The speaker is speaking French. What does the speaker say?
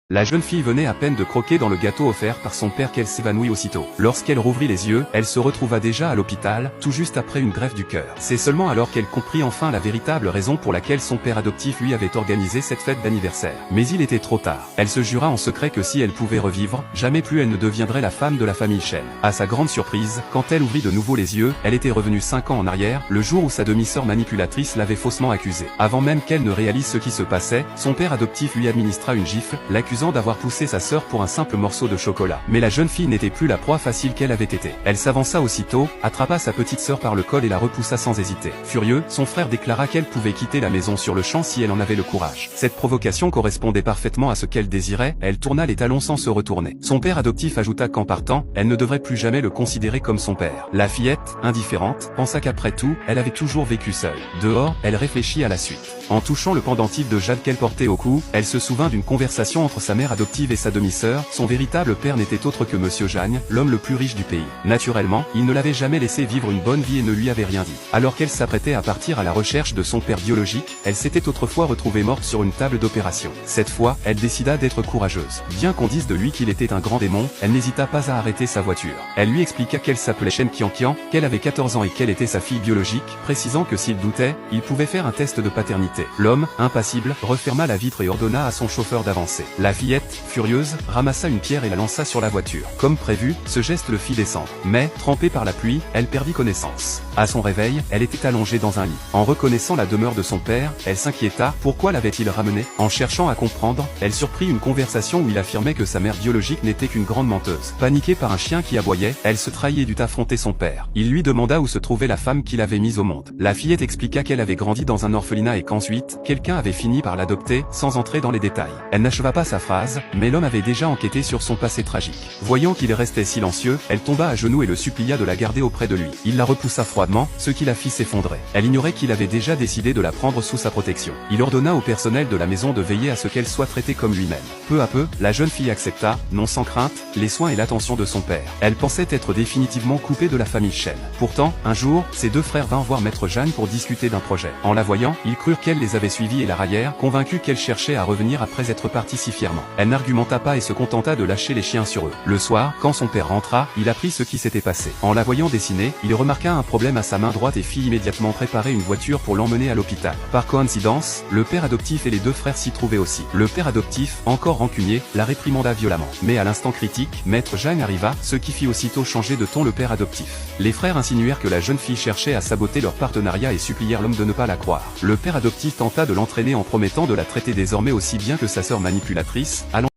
La jeune fille venait à peine de croquer dans le gâteau offert par son père qu'elle s'évanouit aussitôt. Lorsqu'elle rouvrit les yeux, elle se retrouva déjà à l'hôpital, tout juste après une greffe du cœur. C'est seulement alors qu'elle comprit enfin la véritable raison pour laquelle son père adoptif lui avait organisé cette fête d'anniversaire. Mais il était trop tard. Elle se jura en secret que si elle pouvait revivre, jamais plus elle ne deviendrait la femme de la famille Chen. À sa grande surprise, quand elle ouvrit de nouveau les yeux, elle était revenue 5 ans en arrière, le jour où sa demi-sœur manipulatrice l'avait faussement accusée. Avant même qu'elle ne réalise ce qui se passait, son père adoptif lui administra une gifle, l'accusant d'avoir poussé sa sœur pour un simple morceau de chocolat. Mais la jeune fille n'était plus la proie facile qu'elle avait été. Elle s'avança aussitôt, attrapa sa petite sœur par le col et la repoussa sans hésiter. Furieux, son frère déclara qu'elle pouvait quitter la maison sur le champ si elle en avait le courage. Cette provocation correspondait parfaitement à ce qu'elle désirait, elle tourna les talons sans se retourner. Son père adoptif ajouta qu'en partant, elle ne devrait plus jamais le considérer comme son père. La fillette, indifférente, pensa qu'après tout, elle avait toujours vécu seule. Dehors, elle réfléchit à la suite. En touchant le pendentif de jade qu'elle portait au cou, elle se souvint d'une conversation entre sa mère adoptive et sa demi-sœur. Son véritable père n'était autre que Monsieur Jagne, l'homme le plus riche du pays. Naturellement, il ne l'avait jamais laissé vivre une bonne vie et ne lui avait rien dit. Alors qu'elle s'apprêtait à partir à la recherche de son père biologique, elle s'était autrefois retrouvée morte sur une table d'opération. Cette fois, elle décida d'être courageuse. Bien qu'on dise de lui qu'il était un grand démon, elle n'hésita pas à arrêter sa voiture. Elle lui expliqua qu'elle s'appelait Shen Qianqian, qu'elle avait 14 ans et qu'elle était sa fille biologique, précisant que s'il doutait, il pouvait faire un test de paternité. L'homme, impassible, referma la vitre et ordonna à son chauffeur d'avancer. La fillette, furieuse, ramassa une pierre et la lança sur la voiture. Comme prévu, ce geste le fit descendre. Mais, trempée par la pluie, elle perdit connaissance. À son réveil, elle était allongée dans un lit. En reconnaissant la demeure de son père, elle s'inquiéta, pourquoi l'avait-il ramené? En cherchant à comprendre, elle surprit une conversation où il affirmait que sa mère biologique n'était qu'une grande menteuse. Paniquée par un chien qui aboyait, elle se trahit et dut affronter son père. Il lui demanda où se trouvait la femme qu'il avait mise au monde. La fillette expliqua qu'elle avait grandi dans un orphelinat et qu'ensuite, quelqu'un avait fini par l'adopter, sans entrer dans les détails. Elle n'acheva pas sa phrase, mais l'homme avait déjà enquêté sur son passé tragique. Voyant qu'il restait silencieux, elle tomba à genoux et le supplia de la garder auprès de lui. Il la repoussa froidement, ce qui la fit s'effondrer. Elle ignorait qu'il avait déjà décidé de la prendre sous sa protection. Il ordonna au personnel de la maison de veiller à ce qu'elle soit traitée comme lui-même. Peu à peu, la jeune fille accepta, non sans crainte, les soins et l'attention de son père. Elle pensait être définitivement coupée de la famille Chen. Pourtant, un jour, ses deux frères vinrent voir Maître Jagne pour discuter d'un projet. En la voyant, ils crurent qu'elle les avait suivis et la raillèrent, convaincus qu'elle cherchait à revenir après être partie si fièrement. Elle n'argumenta pas et se contenta de lâcher les chiens sur eux. Le soir, quand son père rentra, il apprit ce qui s'était passé. En la voyant dessiner, il remarqua un problème à sa main droite et fit immédiatement préparer une voiture pour l'emmener à l'hôpital. Par coïncidence, le père adoptif et les deux frères s'y trouvaient aussi. Le père adoptif, encore rancunier, la réprimanda violemment. Mais à l'instant critique, Maître Jagne arriva, ce qui fit aussitôt changer de ton le père adoptif. Les frères insinuèrent que la jeune fille cherchait à saboter leur partenariat et supplièrent l'homme de ne pas la croire. Le père adoptif tenta de l'entraîner en promettant de la traiter désormais aussi bien que sa sœur manipulatrice, allant